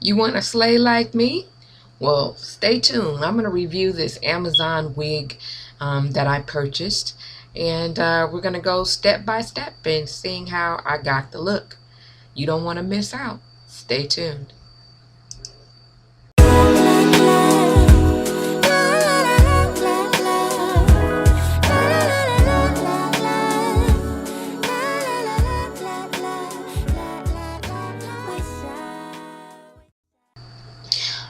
You want to slay like me? Well, stay tuned. I'm going to review this Amazon wig that I purchased. And we're going to go step by step in seeing how I got the look. You don't want to miss out. Stay tuned.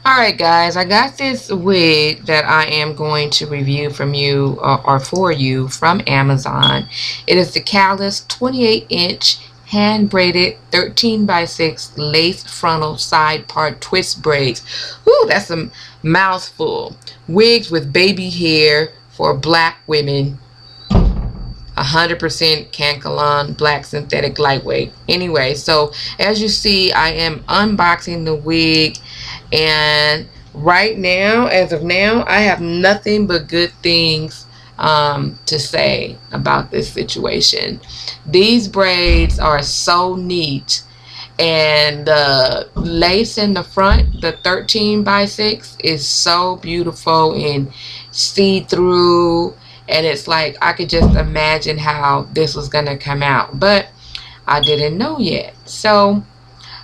Alright guys, I got this wig that I am going to review from you or for you from Amazon. It is the Kalyss 28-inch hand-braided 13x6 lace frontal side part twist braids. Whoo, that's a mouthful. Wigs with baby hair for black women. 100% Cankalon black synthetic lightweight. Anyway, so as you see, I am unboxing the wig, and right now, as of now, I have nothing but good things to say about this situation. These braids are so neat, and the lace in the front, the 13x6, is so beautiful and see-through. And it's like I could just imagine how this was gonna come out, but I didn't know yet. So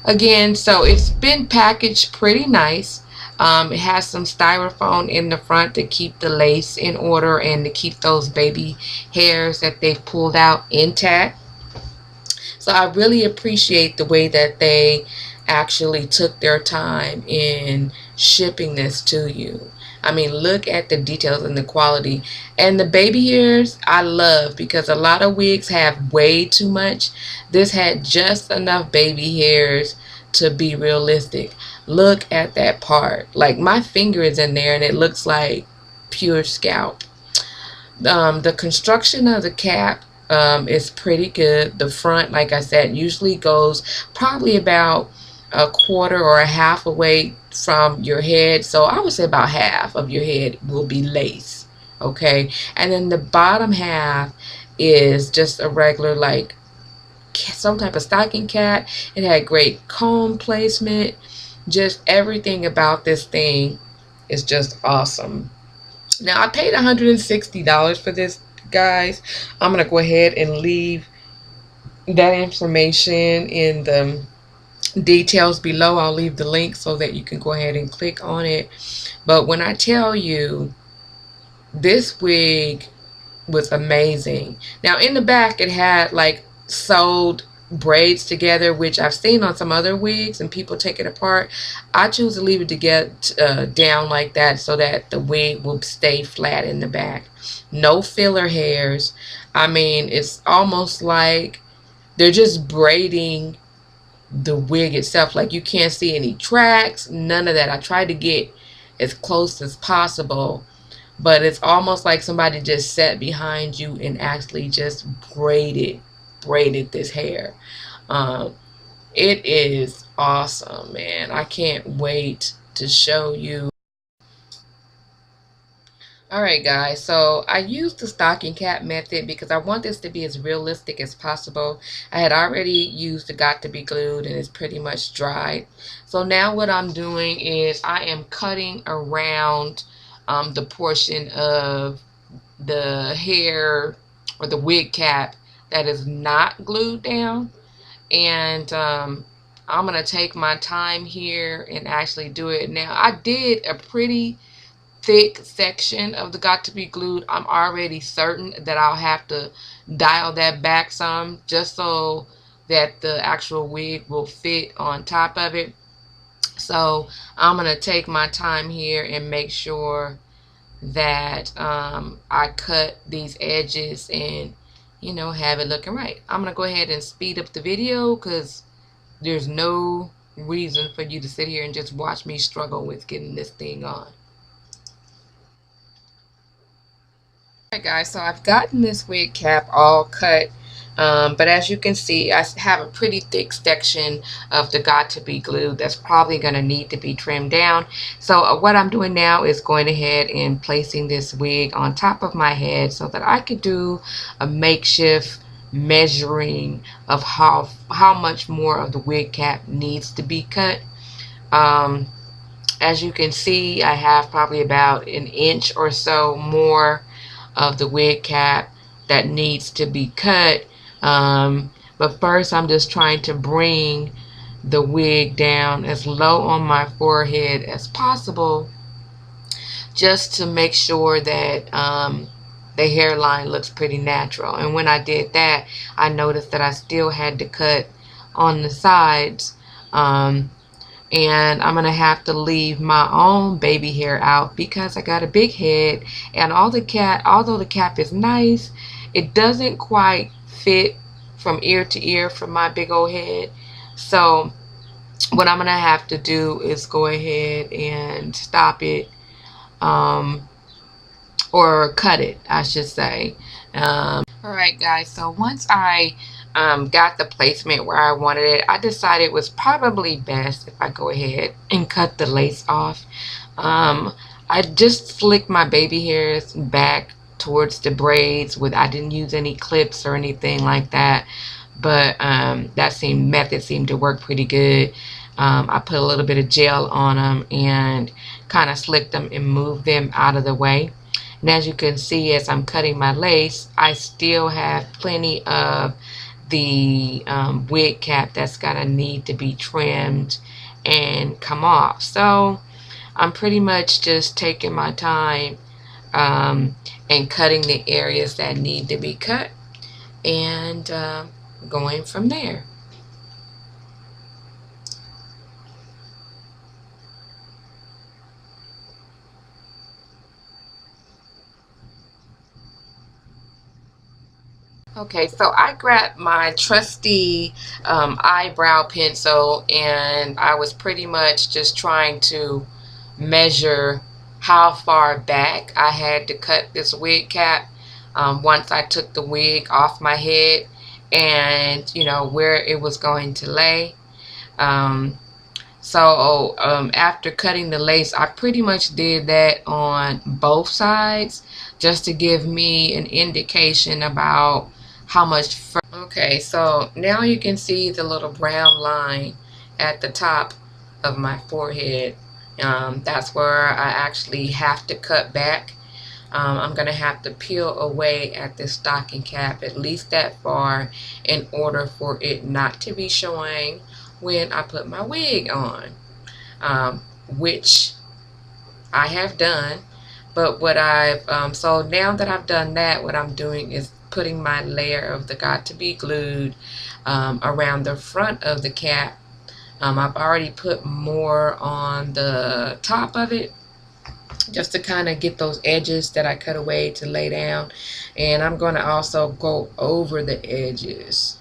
again, so it's been packaged pretty nice. It has some styrofoam in the front to keep the lace in order and to keep those baby hairs that they've pulled out intact. So I really appreciate the way that they actually took their time in shipping this to you. I mean, look at the details and the quality. And the baby hairs I love, because a lot of wigs have way too much. This had just enough baby hairs to be realistic. Look at that part. Like, my finger is in there and it looks like pure scalp. The construction of the cap is pretty good. The front, like I said, usually goes probably about a quarter or a half away from your head. So I would say about half of your head will be lace. Okay, and then the bottom half is just a regular, like some type of stocking cap. It had great comb placement. Just everything about this thing is just awesome. Now, I paid $160 for this, guys. I'm gonna go ahead and leave that information in the details below. I'll leave the link so that you can go ahead and click on it. But when I tell you, this wig was amazing. Now, in the back, it had like sewed braids together, which I've seen on some other wigs and people take it apart. I choose to leave it to get down like that so that the wig will stay flat in the back. No filler hairs. I mean, it's almost like they're just braiding the wig itself. Like, you can't see any tracks, none of that. I tried to get as close as possible, but it's almost like somebody just sat behind you and actually just braided this hair. It is awesome, man. I can't wait to show you. Alright guys, so I used the stocking cap method because I want this to be as realistic as possible. I had already used the Got to Be Glued and it's pretty much dried. So now what I'm doing is I am cutting around the portion of the hair or the wig cap that is not glued down. And I'm going to take my time here and actually do it. Now, I did a pretty thick section of the Got to Be Glued. I'm already certain that I'll have to dial that back some just so that the actual wig will fit on top of it. So I'm going to take my time here and make sure that I cut these edges and, you know, have it looking right. I'm going to go ahead and speed up the video because there's no reason for you to sit here and just watch me struggle with getting this thing on. Alright guys, so I've gotten this wig cap all cut, but as you can see, I have a pretty thick section of the Got to Be Glued that's probably going to need to be trimmed down. So what I'm doing now is going ahead and placing this wig on top of my head so that I could do a makeshift measuring of how much more of the wig cap needs to be cut. Um, as you can see, I have probably about an inch or so more of the wig cap that needs to be cut. But first, I'm just trying to bring the wig down as low on my forehead as possible, just to make sure that the hairline looks pretty natural. And when I did that, I noticed that I still had to cut on the sides. And I'm gonna have to leave my own baby hair out because I got a big head, and although the cap is nice, it doesn't quite fit from ear to ear from my big old head. So what I'm gonna have to do is go ahead and stop it, um, or cut it, I should say. All right, guys. So once I got the placement where I wanted it, I decided it was probably best if I go ahead and cut the lace off. I just flicked my baby hairs back towards the braids. I didn't use any clips or anything like that, but that method seemed to work pretty good. I put a little bit of gel on them and kind of slicked them and moved them out of the way. And as you can see, as I'm cutting my lace, I still have plenty of the wig cap that's gonna need to be trimmed and come off. So I'm pretty much just taking my time and cutting the areas that need to be cut, and going from there. Okay, so I grabbed my trusty eyebrow pencil, and I was pretty much just trying to measure how far back I had to cut this wig cap once I took the wig off my head, and where it was going to lay. Um, after cutting the lace, I pretty much did that on both sides just to give me an indication about how much fur. Okay, so now you can see the little brown line at the top of my forehead. That's where I actually have to cut back. I'm going to have to peel away at this stocking cap at least that far in order for it not to be showing when I put my wig on, which I have done. But so now that I've done that, what I'm doing is putting my layer of the got to be glued around the front of the cap. I've already put more on the top of it just to kind of get those edges that I cut away to lay down. And I'm going to also go over the edges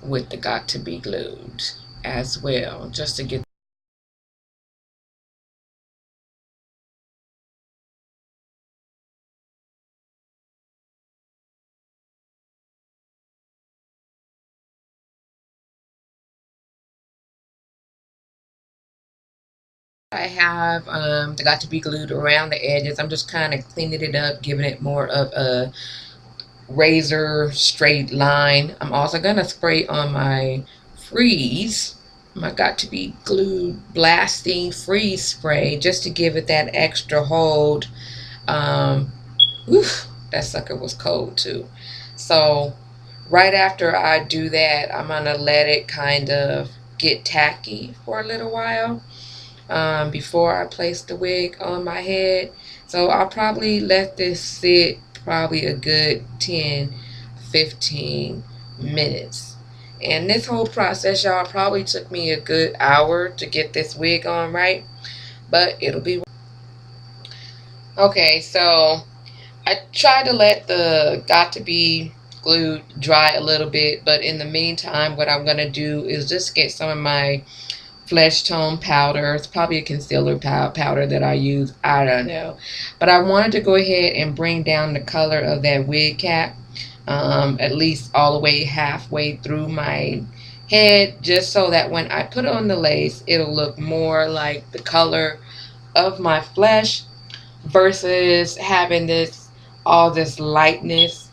with the got to be glued as well, just to get. I have the got to be glued around the edges. I'm just kind of cleaning it up, giving it more of a razor straight line. I'm also gonna spray on my freeze, my got to be glued blasting freeze spray, just to give it that extra hold. Oof, that sucker was cold too. So right after I do that, I'm gonna let it kind of get tacky for a little while before I place the wig on my head. So I'll probably let this sit probably a good 10-15 minutes. And this whole process, y'all, probably took me a good hour to get this wig on right, but it'll be okay. So I try to let the got to be glued dry a little bit, but in the meantime, what I'm gonna do is just get some of my flesh tone powder. It's probably a concealer powder that I use, I don't know, but I wanted to go ahead and bring down the color of that wig cap at least all the way halfway through my head, just so that when I put on the lace, it'll look more like the color of my flesh versus having all this lightness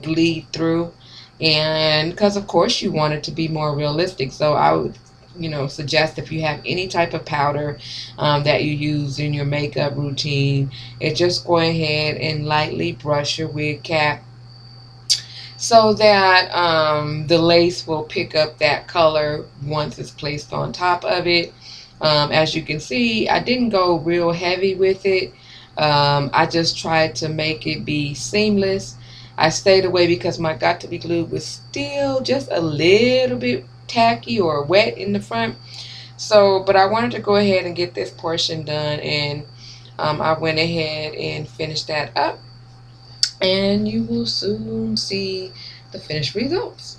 bleed through. And because of course you want it to be more realistic, so I would suggest if you have any type of powder that you use in your makeup routine, is just go ahead and lightly brush your wig cap so that the lace will pick up that color once it's placed on top of it. As you can see, I didn't go real heavy with it. I just tried to make it be seamless. I stayed away because my got to be glue was still just a little bit tacky or wet in the front. So, but I wanted to go ahead and get this portion done, and I went ahead and finished that up, and you will soon see the finished results.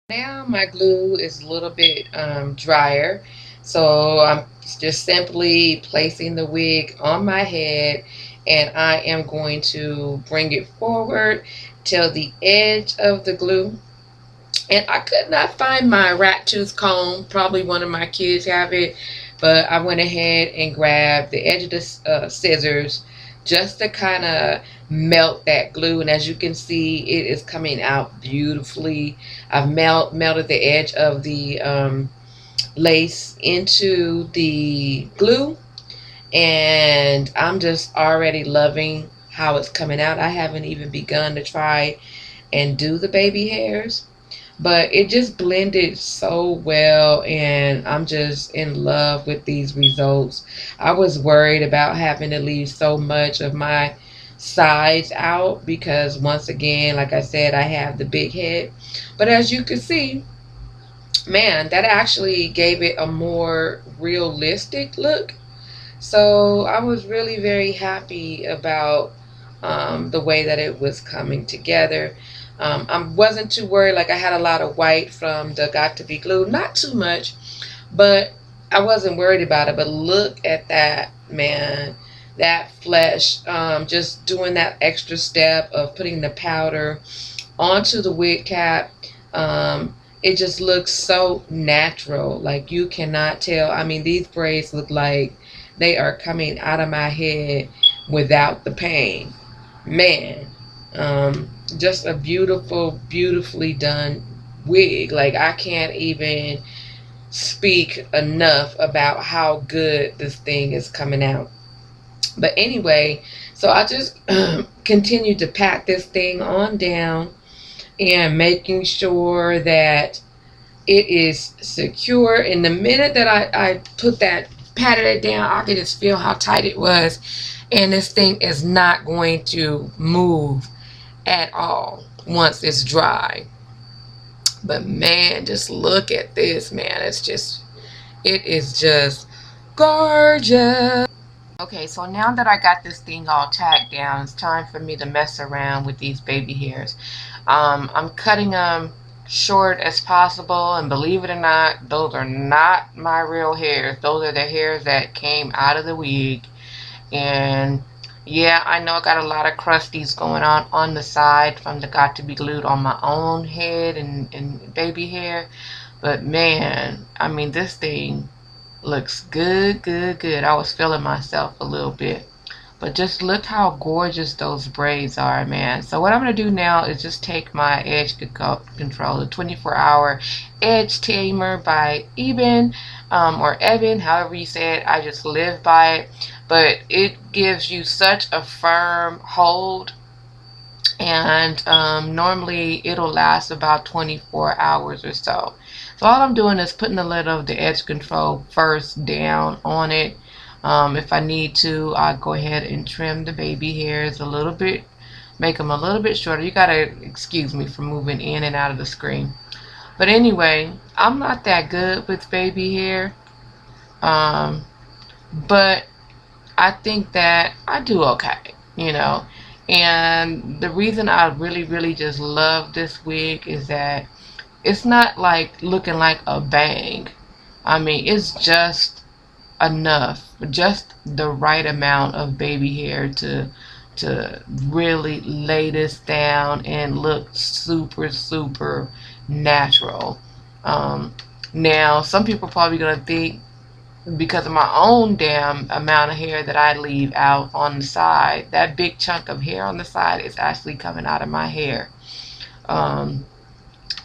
Now my glue is a little bit drier, so I'm just simply placing the wig on my head, and I am going to bring it forward till the edge of the glue. And I could not find my rat tooth comb. Probably one of my kids have it, but I went ahead and grabbed the edge of the scissors just to kind of melt that glue. And as you can see, it is coming out beautifully. I've melted the edge of the lace into the glue, and I'm just already loving how it's coming out. I haven't even begun to try and do the baby hairs, but it just blended so well, and I'm just in love with these results. I was worried about having to leave so much of my sides out because, once again, like I said, I have the big head. But as you can see, man, that actually gave it a more realistic look. So I was really very happy about the way that it was coming together. I wasn't too worried. Like, I had a lot of white from the Got to Be Glue, not too much, but I wasn't worried about it. But look at that, man. That flesh, just doing that extra step of putting the powder onto the wig cap. It just looks so natural. Like, you cannot tell. I mean, these braids look like they are coming out of my head without the pain. Man, just a beautifully done wig. Like, I can't even speak enough about how good this thing is coming out. But anyway, so I just continue to pat this thing on down and making sure that it is secure. And the minute that I patted it down, I could just feel how tight it was. And this thing is not going to move at all once it's dry. But man, just look at this, man. It is just gorgeous. Okay, so now that I got this thing all tacked down, it's time for me to mess around with these baby hairs. I'm cutting them short as possible, and believe it or not, those are not my real hairs. Those are the hairs that came out of the wig. And yeah, I know I got a lot of crusties going on the side from the Got to Be Glued on my own head and baby hair. But man, I mean, this thing looks good. I was feeling myself a little bit. But just look how gorgeous those braids are, man. So what I'm going to do now is just take my edge control, the 24-hour edge tamer by Eben, or Evan, however you say it. I just live by it. But it gives you such a firm hold. And normally it'll last about 24 hours or so. So all I'm doing is putting a little of the edge control first down on it. If I need to, I'll go ahead and trim the baby hairs a little bit, make them a little bit shorter. You gotta excuse me for moving in and out of the screen. But anyway, I'm not that good with baby hair, but I think that I do okay, you know. And the reason I really just love this wig is that it's not like looking like a bang. I mean, it's just enough, just the right amount of baby hair to to really lay this down and look super natural. Now some people are probably gonna think, because of my own damn amount of hair that I leave out on the side, that big chunk of hair on the side is actually coming out of my hair.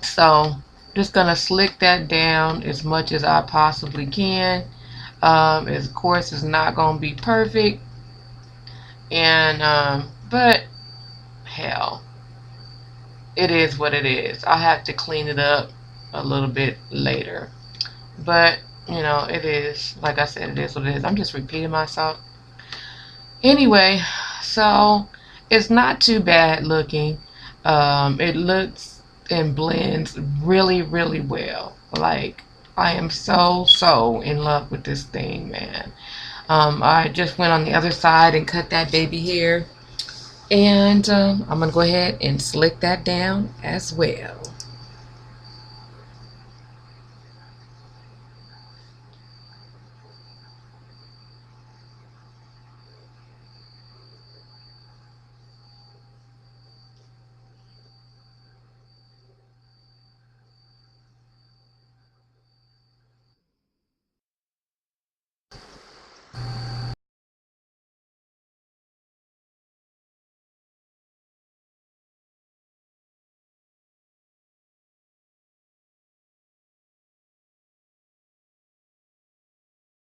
So just gonna slick that down as much as I possibly can. Of course, it's not gonna be perfect, and but hell, it is what it is. I have to clean it up a little bit later, but you know, it is, like I said, it is what it is. I'm just repeating myself. Anyway, so it's not too bad looking. It looks and blends really well. Like, I am so in love with this thing, man. I just went on the other side and cut that baby hair, and I'm gonna go ahead and slick that down as well.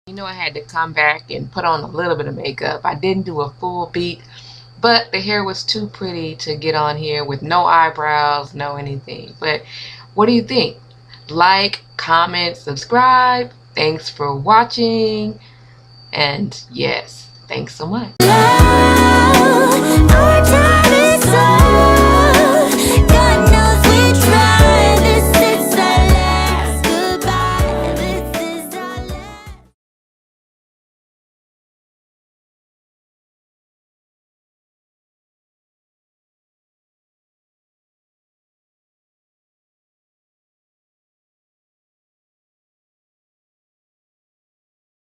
You know, I had to come back and put on a little bit of makeup. I didn't do a full beat, but the hair was too pretty to get on here with no eyebrows, no anything. But what do you think? Like, comment, subscribe. Thanks for watching. And yes, thanks so much.